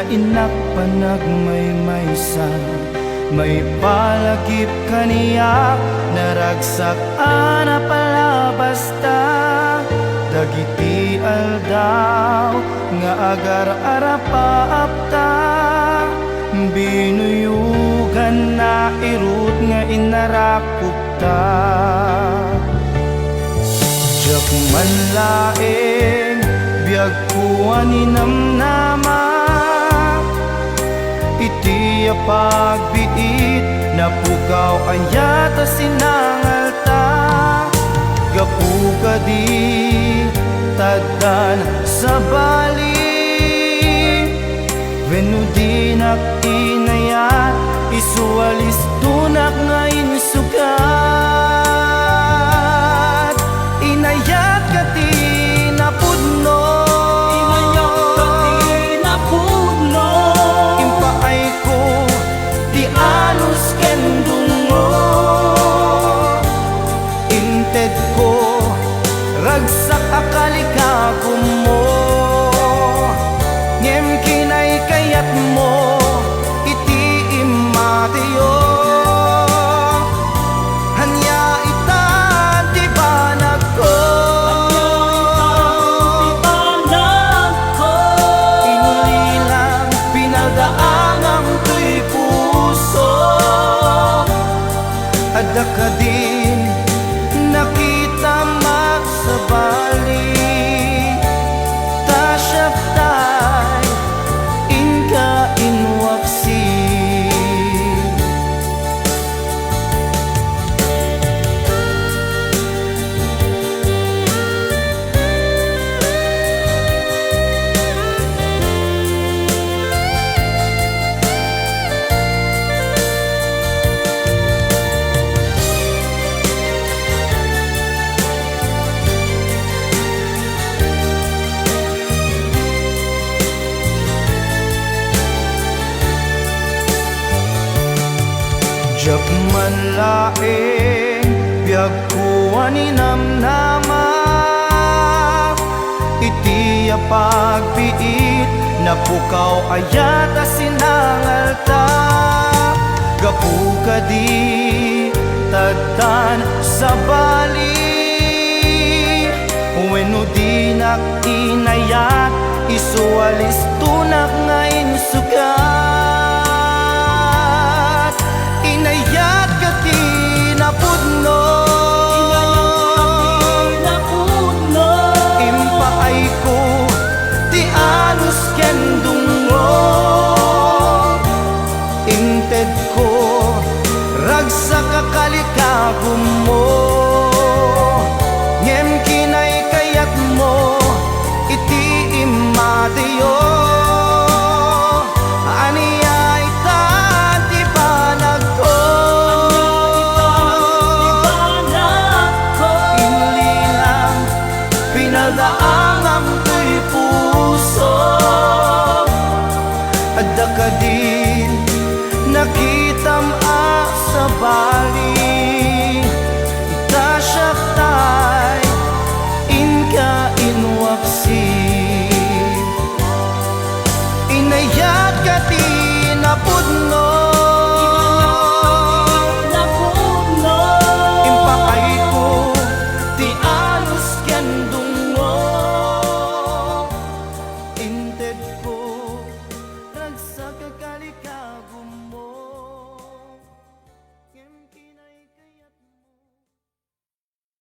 nga inak panagmaymaysa, may palagip kaniya, naragsak ana pala basta. Dagiti aldaw nga agar arapa apta, binuyugan na irut nga inarakupta. Diyak man laeng biyag kuwan inamnama, iti pagbiit napukaw anyata sinangalta. Gapuka di taddan sa bali, wenno di inayat isualis tunak nga insugat. Inayat ka ti napudno, Inayat ka ti napudno, impaay ko di anus ken dungo. Inted ko ragsak akalikagom mo, ngem kinay kayat mo iti imatiyo. Hanya ita di banag ko, ibanag ko. inulilang pinaldaangang tuy puso. Adda ka din nakita masabali, tasyaftay inka inwaksi. Diyak man laeng biyag kuwan inamnama, iti pagbiit napukaw ayata sinangalta. Gapuka di taddan sa bali, wenno di inayat isualis tunak nga insugat. Inayat ka ti napudno, Napudno, impaay ko ti anus ken dungo. Inted ko ragsak akalikagom mo, ngem kinay kayat mo iti imatiyo. Aniya ita ti banag ko, ibanag ko. inulilang pinaldaangang tuy puso. Adda ka din nakitam sa bali, tasyaktay inka inwaksi. Inayat ka ti napudno,